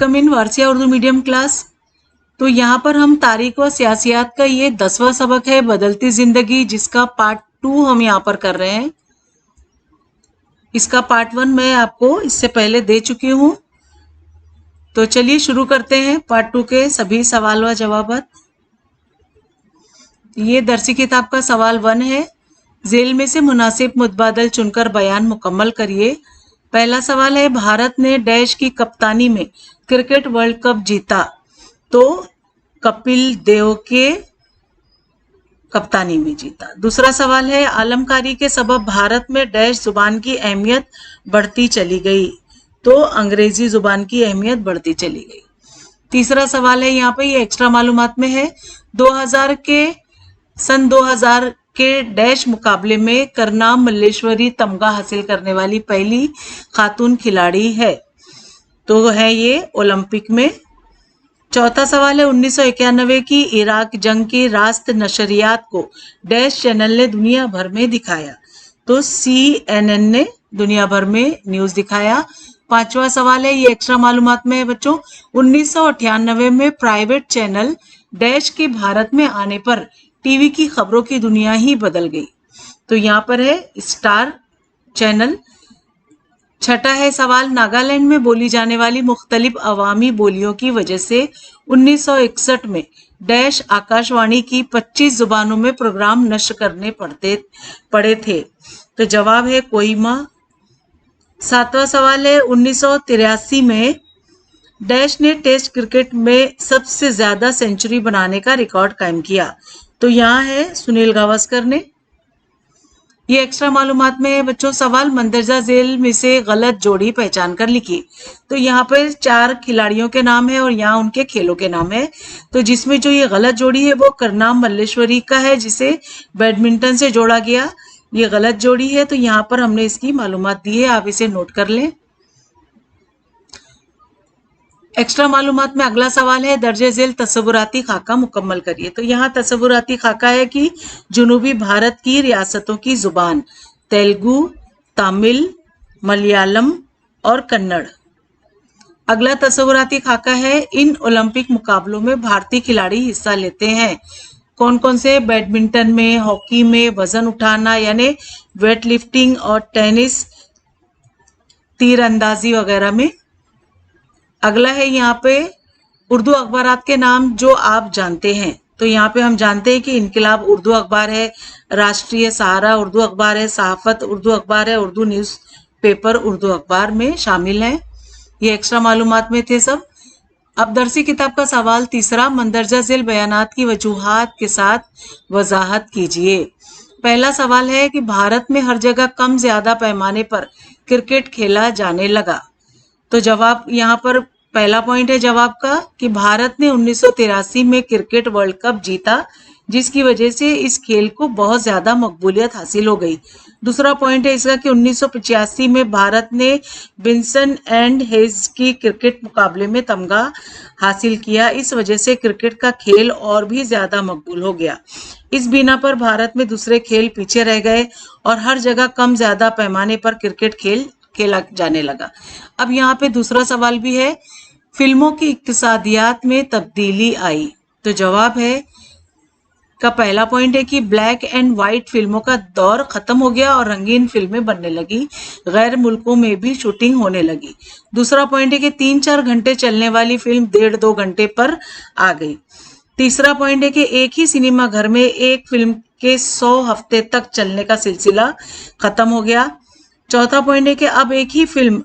Welcome in Warsia Urdu medium class. तो यहाँ पर हम तारीख व सियासियात का ये 10वां सबक है, बदलती जिंदगी, जिसका पार्ट 2 हम यहाँ पर कर रहे हैं। इसका पार्ट 1 मैं आपको इससे पहले दे चुकी हूँ। तो चलिए शुरू करते हैं पार्ट 2 के सभी सवाल व जवाबात। ये दरसी किताब का सवाल 1 है। जेल में से मुनासिब मुतबादल चुनकर बयान मुकम्मल करिए। पहला सवाल है, भारत ने डैश की कप्तानी में क्रिकेट वर्ल्ड कप जीता। तो कपिल देव के कप्तानी में जीता। दूसरा सवाल है, आलमकारी के सबब भारत में डैश जुबान की अहमियत बढ़ती चली गई। तो अंग्रेजी जुबान की अहमियत बढ़ती चली गई। तीसरा सवाल है, यहाँ पे ये एक्स्ट्रा मालूमात में है, 2000 के सन 2000 के डैश मुकाबले में करनाम मल्लेश्वरी तमगा हासिल करने वाली पहली खातून खिलाड़ी है। तो है ये ओलंपिक में। चौथा सवाल है, 1991 की इराक जंग की रास्त नशरियात को डैश चैनल ने दुनिया भर में दिखाया। तो CNN ने दुनिया भर में न्यूज दिखाया। पांचवा सवाल है, ये एक्स्ट्रा मालूमात में है बच्चों, 1998 में प्राइवेट चैनल डैश के भारत में आने पर टीवी की खबरों की दुनिया ही बदल गई। तो यहाँ पर है स्टार चैनल। छठा है सवाल, नागालैंड में बोली जाने वाली मुख्तलिफ अवामी बोलियों की वजह से 1961 में डैश आकाशवाणी की 25 जुबानों में प्रोग्राम नष्ट करने पड़े थे। तो जवाब है कोहिमा। सातवां सवाल है, 1983 में डैश ने टेस्ट क्रिकेट में सबसे ज्यादा सेंचुरी बनाने का रिकॉर्ड कायम किया। तो यहाँ है सुनील गावस्कर ने। ये एक्स्ट्रा मालूमात में है बच्चों। सवाल, मंदरजा जेल में से गलत जोड़ी पहचान कर लिखी। तो यहाँ पर 4 खिलाड़ियों के नाम है और यहाँ उनके खेलों के नाम है। तो जिसमें जो ये गलत जोड़ी है वो करनाम मल्लेश्वरी का है, जिसे बैडमिंटन से जोड़ा गया। ये गलत जोड़ी है, तो यहाँ पर हमने इसकी मालूमात दी है, आप इसे नोट कर लें। एक्स्ट्रा मालूमात में अगला सवाल है, दर्जे झेल तस्वुराती खाका मुकम्मल करिए। तो यहाँ तस्वुराती खाका है कि जुनूबी भारत की रियासतों की जुबान तेलुगु, तमिल, मलयालम और कन्नड़। अगला तस्वुराती खाका है, इन ओलंपिक मुकाबलों में भारतीय खिलाड़ी हिस्सा लेते हैं। कौन कौन से? बैडमिंटन में, हॉकी में, वजन उठाना यानी वेट लिफ्टिंग और टेनिस, तीरंदाजी वगैरह में। अगला है यहाँ पे उर्दू अखबारात के नाम जो आप जानते हैं। तो यहाँ पे हम जानते हैं कि इनकलाब उर्दू अखबार है, राष्ट्रीय सहारा उर्दू अखबार है, सहाफत उर्दू अखबार है, उर्दू न्यूज पेपर उर्दू अखबार में शामिल है। ये एक्स्ट्रा मालूमात में थे सब। अब दरसी किताब का सवाल तीसरा, मंदरजा झेल बयानात की वजूहात के साथ वजाहत कीजिए। पहला सवाल है कि भारत में हर जगह कम ज्यादा पैमाने पर क्रिकेट खेला जाने लगा। तो जवाब यहाँ पर पहला पॉइंट है जवाब का कि भारत ने 1983 में क्रिकेट वर्ल्ड कप जीता, जिसकी वजह से इस खेल को बहुत ज्यादा मकबूलियत हासिल हो गई। दूसरा पॉइंट है इसका कि 1985 में भारत ने विंसन एंड हेज की क्रिकेट मुकाबले में तमगा हासिल किया। इस वजह से क्रिकेट का खेल और भी ज्यादा मकबूल हो गया। इस बिना पर भारत में दूसरे खेल पीछे रह गए और हर जगह कम ज्यादा पैमाने पर क्रिकेट खेला जाने लगा। अब यहाँ पे दूसरा सवाल भी है, फिल्मों की इक्तिसादियात में तब्दीली आई। तो जवाब है का पहला पॉइंट है कि ब्लैक एंड व्हाइट फिल्मों का दौर खत्म हो गया और रंगीन फिल्में बनने लगी, गैर मुल्कों में भी शूटिंग होने लगी। दूसरा पॉइंट है कि 3-4 घंटे चलने वाली फिल्म 1.5-2 घंटे पर आ गई। तीसरा पॉइंट है कि एक ही सिनेमा घर में एक फिल्म के 100 हफ्ते तक चलने का सिलसिला खत्म हो गया। चौथा पॉइंट है कि अब एक ही फिल्म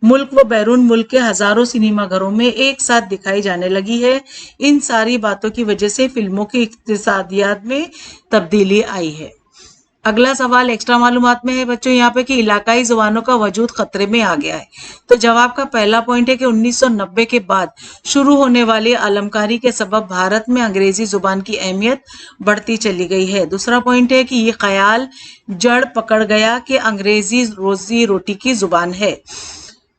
मुल्क व बैरून मुल्क के हजारों सिनेमा घरों में एक साथ दिखाई जाने लगी है। इन सारी बातों की वजह से फिल्मों की इक्तिसादियात में तब्दीली आई है। अगला सवाल एक्स्ट्रा मालूमात में है बच्चों यहाँ पे कि इलाकाई जुबानों का वजूद खतरे में आ गया है। तो जवाब का पहला पॉइंट है कि 1990 के बाद शुरू होने वाली आलमकारी के सबब भारत में अंग्रेजी जुबान की अहमियत बढ़ती चली गई है। दूसरा पॉइंट है कि ये ख्याल जड़ पकड़ गया कि अंग्रेजी रोजी रोटी की जुबान है।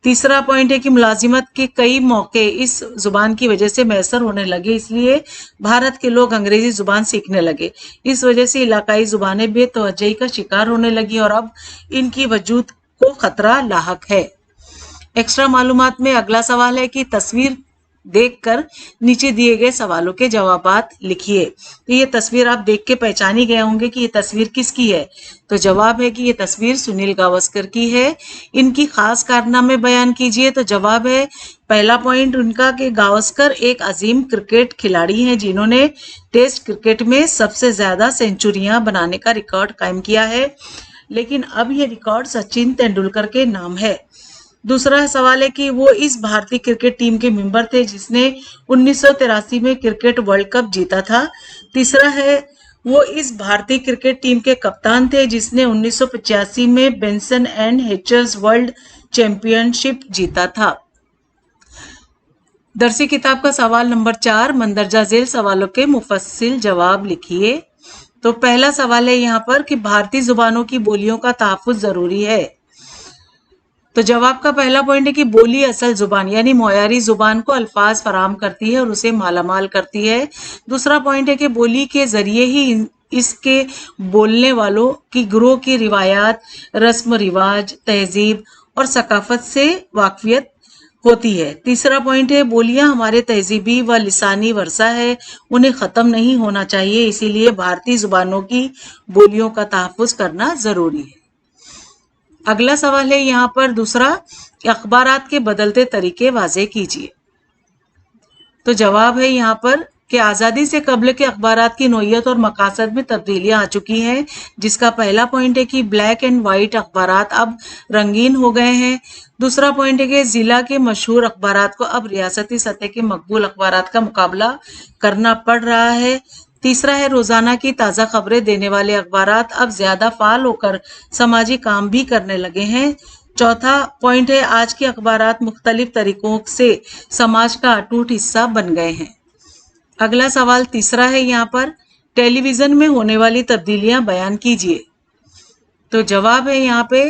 तीसरा पॉइंट है कि मुलाजिमत के कई मौके इस जुबान की वजह से मैसर होने लगे, इसलिए भारत के लोग अंग्रेजी जुबान सीखने लगे। इस वजह से इलाकाई जुबानें बेतवज्जही का शिकार होने लगी और अब इनकी वजूद को खतरा लाहक है। एक्स्ट्रा मालूमात में अगला सवाल है कि तस्वीर देखकर नीचे दिए गए सवालों के जवाबात लिखिए। तो ये तस्वीर आप देख के पहचान ही गए होंगे कि ये तस्वीर किसकी है। तो जवाब है कि ये तस्वीर सुनील गावस्कर की है। इनकी खास कारनामे बयान कीजिए। तो जवाब है पहला पॉइंट उनका कि गावस्कर एक अजीम क्रिकेट खिलाड़ी हैं जिन्होंने टेस्ट क्रिकेट में सबसे ज्यादा सेंचुरियां बनाने का रिकॉर्ड कायम किया है, लेकिन अब ये रिकॉर्ड सचिन तेंदुलकर के नाम है। दूसरा सवाल है कि वो इस भारतीय क्रिकेट टीम के मेंबर थे जिसने 1983 में क्रिकेट वर्ल्ड कप जीता था। तीसरा है वो इस भारतीय क्रिकेट टीम के कप्तान थे जिसने 1985 में बेंसन एंड हेचर्स वर्ल्ड चैंपियनशिप जीता था। दरसी किताब का सवाल नंबर 4, मंदरजा झेल सवालों के मुफस्सिल जवाब लिखिए। तो पहला सवाल है यहाँ पर कि भारतीय जुबानों की बोलियों का तहफ्फुज जरूरी है। तो जवाब का पहला पॉइंट है कि बोली असल जुबान यानी मोयारी जुबान को अल्फाज फराम करती है और उसे मालामाल करती है। दूसरा पॉइंट है कि बोली के जरिए ही इसके बोलने वालों की गिरोह की रिवायात, रस्म रिवाज, तहजीब और सकाफत से वाकफियत होती है। तीसरा पॉइंट है बोलियां हमारे तहजीबी व लिसानी वर्सा है, उन्हें खत्म नहीं होना चाहिए, इसीलिए भारतीय जुबानों की बोलियों का तहफ्फुज करना जरूरी है। अगला सवाल है यहाँ पर दूसरा, अखबारात के बदलते तरीके वाजे कीजिए। तो जवाब है यहाँ पर कि आज़ादी से कबल के अखबारात की नोयत और मकासद में तब्दीलियां आ चुकी हैं, जिसका पहला पॉइंट है कि ब्लैक एंड वाइट अखबारात अब रंगीन हो गए हैं। दूसरा पॉइंट है कि जिला के मशहूर अखबारात को अब रियासती सतह के मकबूल अखबारात का मुकाबला करना पड़ रहा है। तीसरा है रोजाना की ताज़ा खबरें देने वाले अखबारात अब ज्यादा फाल होकर समाजी काम भी करने लगे हैं। चौथा पॉइंट है आज के अखबारात मुख्तलिफ तरीकों से समाज का अटूट हिस्सा बन गए हैं। अगला सवाल तीसरा है यहाँ पर, टेलीविजन में होने वाली तब्दीलियां बयान कीजिए। तो जवाब है यहाँ पे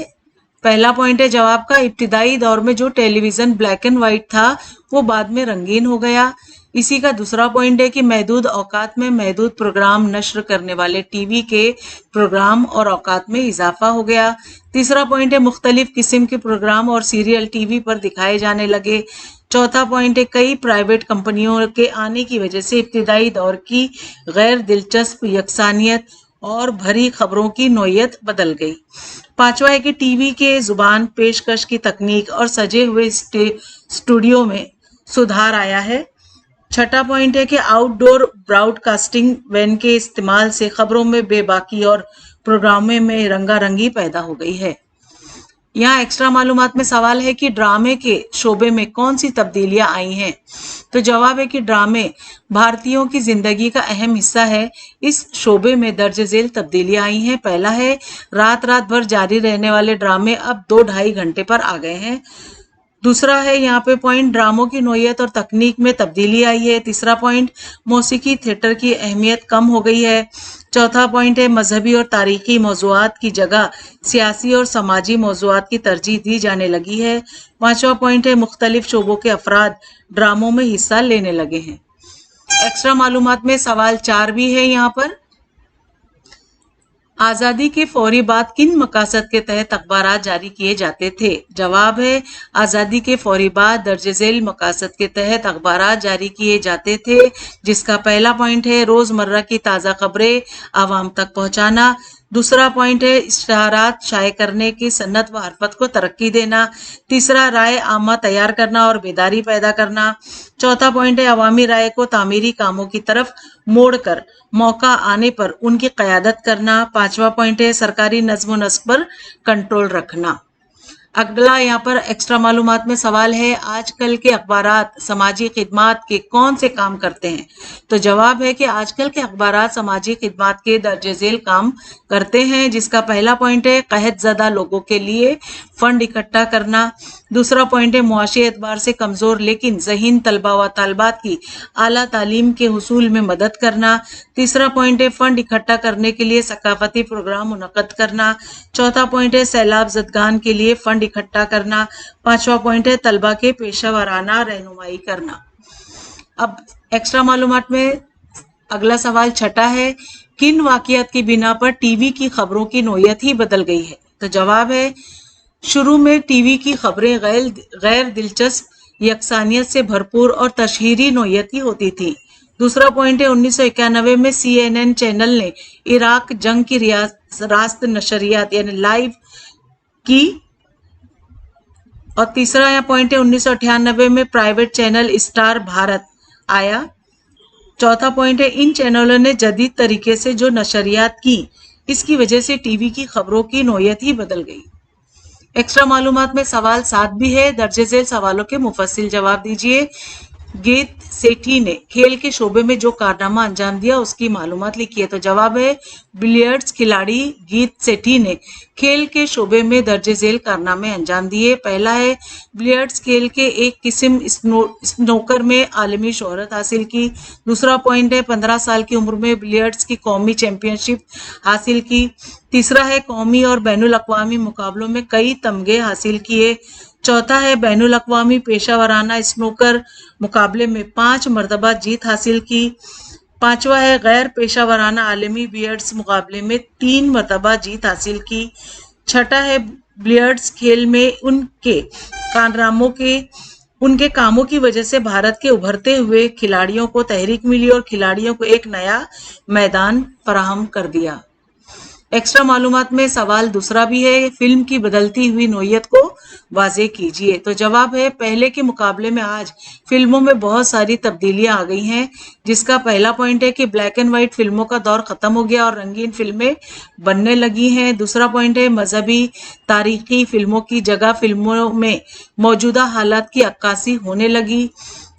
पहला पॉइंट है जवाब का, इब्तिदाई दौर में जो टेलीविजन ब्लैक एंड व्हाइट था वो बाद में रंगीन हो गया। इसी का दूसरा पॉइंट है कि महदूद औकात में महदूद प्रोग्राम नश्र करने वाले टीवी के प्रोग्राम और औकात में इजाफा हो गया। तीसरा पॉइंट है मुख्तलिफ किस्म के प्रोग्राम और सीरियल टीवी पर दिखाए जाने लगे। चौथा पॉइंट है कई प्राइवेट कंपनियों के आने की वजह से इब्तिदाई दौर की गैर दिलचस्प यकसानियत और भरी खबरों की नोयत बदल गई। पांचवा है कि टीवी के जुबान पेशकश की तकनीक और सजे हुए स्टूडियो में सुधार आया है। छठा पॉइंट है कि आउटडोर ब्रॉडकास्टिंग वैन के इस्तेमाल से खबरों में बेबाकी और प्रोग्रामों में रंगारंगी पैदा हो गई है। यहाँ एक्स्ट्रा मालूमात में सवाल है कि ड्रामे के शोबे में कौन सी तब्दीलियां आई हैं। तो जवाब है कि ड्रामे भारतीयों की जिंदगी का अहम हिस्सा है। इस शोबे में दर्ज झेल तब्दीलियां आई हैं। पहला है रात रात भर जारी रहने वाले ड्रामे अब 2-2.5 घंटे पर आ गए हैं। दूसरा है यहाँ पे पॉइंट, ड्रामों की नोयत और तकनीक में तब्दीली आई है। तीसरा पॉइंट, मौसीकी थिएटर की अहमियत कम हो गई है। चौथा पॉइंट है मजहबी और तारीखी मौज़ूआत की जगह सियासी और समाजी मौज़ूआत की तरजीह दी जाने लगी है। पांचवा पॉइंट है मुख्तलिफ शोबों के अफराद ड्रामों में हिस्सा लेने लगे हैं। एक्स्ट्रा मालूमात में सवाल 4 भी है यहाँ पर, आज़ादी के फौरी बाद किन मकासद के तहत अखबारात जारी किए जाते थे। जवाब है आज़ादी के फौरी बाद दर्ज झेल मकासद के तहत अखबारात जारी किए जाते थे, जिसका पहला पॉइंट है रोजमर्रा की ताज़ा खबरें आवाम तक पहुंचाना। दूसरा पॉइंट है इश्तहारात शाये करने की सन्नत व हरफत को तरक्की देना। तीसरा राय आमा तैयार करना और बेदारी पैदा करना। चौथा पॉइंट है अवामी राय को तामीरी कामों की तरफ मोड़कर मौका आने पर उनकी क़यादत करना। पांचवा पॉइंट है सरकारी नज़्म नस्क पर कंट्रोल रखना। अगला यहाँ पर एक्स्ट्रा मालूमात में सवाल है आजकल के अखबारात समाजी खिदमात के कौन से काम करते हैं। तो जवाब है कि आजकल के अखबारात समाजी खिदमात के दर्ज झेल काम करते हैं, जिसका पहला पॉइंट है कहत ज़दा लोगों के लिए फंड इकट्ठा करना। दूसरा पॉइंट है मुआशी एतबार से कमजोर लेकिन ज़हीन तलबा व तालबात की आला तालीम के हुसूल में मदद करना। तीसरा पॉइंट है फंड इकट्ठा करने के लिए सकाफती प्रोग्राम मुनक्कद करना। चौथा पॉइंट है सैलाब ज़दगान के लिए फंड इकट्ठा करना। पांचवा पॉइंट है तलबा के पेशा वराना रहनुमाई करना। अब एक्स्ट्रा मालूमात में अगला सवाल छठा है, किन वाक़ियात की बिना पर टीवी की खबरों की नोयत ही बदल गई है। तो जवाब है शुरू में टीवी की खबरें गैर दिलचस्प, यकसानियत से भरपूर और तशहीरी नोयत की होती थी। दूसरा पॉइंट है 1991 में CNN चैनल ने इराक जंग की रास्त नशरियात यानी लाइव की। और तीसरा यहाँ पॉइंट है 1998 में प्राइवेट चैनल स्टार भारत आया। चौथा पॉइंट है इन चैनलों ने जदीद तरीके से जो नशरियात की, इसकी वजह से टीवी की खबरों की नोयत ही बदल गई। एक्स्ट्रा मालूमात में सवाल 7 भी है, दर्जे झेल सवालों के मुफस्सिल जवाब दीजिए। गीत सेठी ने खेल के शोबे में जो कारनामा अंजाम दिया उसकी मालूमात लिखिए। तो जवाब है बिलियर्ड्स खिलाड़ी गीत सेठी ने खेल के शोबे में दर्जे झेल कारनामे अंजाम दिए। पहला है बिलियर्ड्स खेल के एक किस्म स्नोकर में आलमी शोहरत हासिल की। दूसरा पॉइंट है 15 साल की उम्र में बिलियर्ड्स की कौमी चैंपियनशिप हासिल की। तीसरा है कौमी और बैनुल अक़वामी मुकाबलों में कई तमगे हासिल किए। चौथा है बैनुल अक़वामी पेशावराना स्नूकर मुकाबले में 5 मरतबा जीत हासिल की। पांचवा है गैर पेशावराना आलमी बिलियर्ड्स मुकाबले में 3 मरतबा जीत हासिल की। छठा है बिलियर्ड्स खेल में उनके कामों की वजह से भारत के उभरते हुए खिलाड़ियों को तहरीक मिली और खिलाड़ियों को एक नया मैदान फराहम कर दिया। एक्स्ट्रा मालूमात में सवाल दूसरा भी है, फिल्म की बदलती हुई नोयत को वाज़े कीजिए। तो जवाब है पहले के मुकाबले में आज फिल्मों में बहुत सारी तब्दीलियां आ गई हैं, जिसका पहला पॉइंट है कि ब्लैक एंड व्हाइट फिल्मों का दौर खत्म हो गया और रंगीन फिल्में बनने लगी हैं। दूसरा पॉइंट है मजहबी तारीखी फिल्मों की जगह फिल्मों में मौजूदा हालात की अक्कासी होने लगी।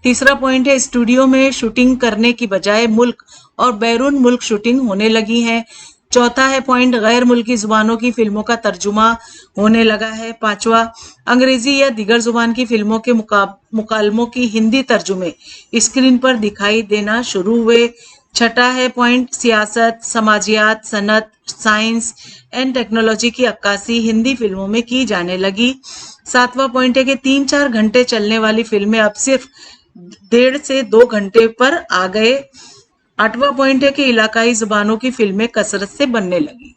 तीसरा पॉइंट है स्टूडियो में शूटिंग करने की बजाय मुल्क और बैरून मुल्क शूटिंग होने लगी है। चौथा है पॉइंट गैर मुल्की जुबानों की फिल्मों का तर्जुमा होने लगा है। पांचवा अंग्रेजी या दीगर जुबान की फिल्मों के मुकालमों की हिंदी तर्जुमे स्क्रीन पर दिखाई देना शुरू हुए। छठा है पॉइंट सियासत, समाजियात, सनत, साइंस एंड टेक्नोलॉजी की अक्कासी हिंदी फिल्मों में की जाने लगी। सातवां पॉइंट है कि 3-4 घंटे चलने वाली फिल्में अब सिर्फ 1.5 से 2 घंटे पर आ गए। आठवां पॉइंट है कि इलाकाई जुबानों की फिल्में कसरत से बनने लगी।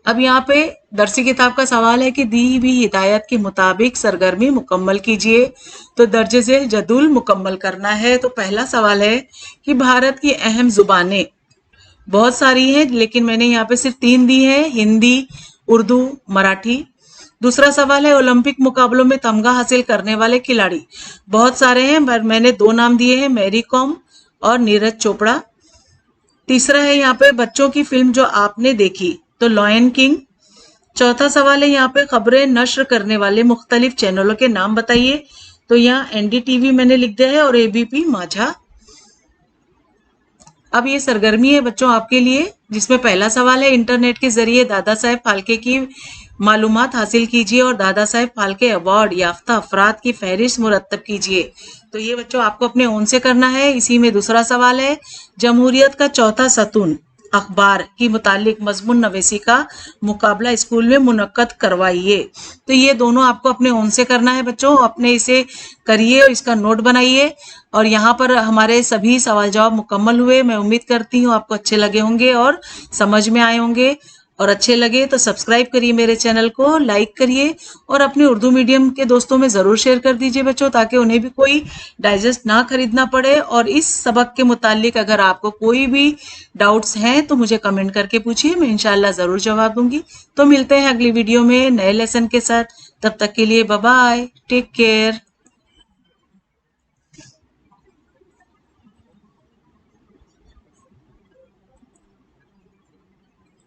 अब यहाँ पे दरसी किताब का सवाल है कि दी हुई हिदायत के मुताबिक सरगर्मी मुकम्मल कीजिए। तो दर्जे झेल जदूल मुकम्मल करना है। तो पहला सवाल है कि भारत की अहम जुबानें बहुत सारी हैं, लेकिन मैंने यहाँ पे सिर्फ 3 दी है, हिंदी, उर्दू, मराठी। दूसरा सवाल है ओलंपिक मुकाबलों में तमगा हासिल करने वाले खिलाड़ी बहुत सारे हैं, पर मैंने 2 नाम दिए हैं, मैरी कॉम और नीरज चोपड़ा। तीसरा है यहाँ पे बच्चों की फिल्म जो आपने देखी, तो लॉयन किंग। चौथा सवाल है यहाँ पे खबरें नश्र करने वाले मुख्तलिफ चैनलों के नाम बताइए। तो यहाँ NDTV मैंने लिख दिया है और ABP माझा। अब ये सरगर्मी है बच्चों आपके लिए, जिसमें पहला सवाल है इंटरनेट के जरिए दादा साहेब फाल्के की मालूमात हासिल कीजिए और दादा साहेब फाल्के अवार्ड याफ्ता अफराद की फहरिस्त मुरत्तब कीजिए। तो ये बच्चों आपको अपने ओन से करना है। इसी में दूसरा सवाल है जमहूरियत का चौथा सतून अखबार की मुतालिक मजमून नवेसी का मुकाबला स्कूल में मुनक्कद करवाइए। तो ये दोनों आपको अपने ओन से करना है बच्चों, अपने इसे करिए और इसका नोट बनाइए। और यहाँ पर हमारे सभी सवाल जवाब मुकम्मल हुए। मैं उम्मीद करती हूँ आपको अच्छे लगे होंगे और समझ में आए होंगे। और अच्छे लगे तो सब्सक्राइब करिए मेरे चैनल को, लाइक करिए और अपने उर्दू मीडियम के दोस्तों में ज़रूर शेयर कर दीजिए बच्चों, ताकि उन्हें भी कोई डाइजेस्ट ना खरीदना पड़े। और इस सबक के मुतालिक अगर आपको कोई भी डाउट्स हैं तो मुझे कमेंट करके पूछिए, मैं इंशाल्लाह ज़रूर जवाब दूंगी। तो मिलते हैं अगली वीडियो में नए लेसन के साथ। तब तक के लिए बाय बाय, टेक केयर।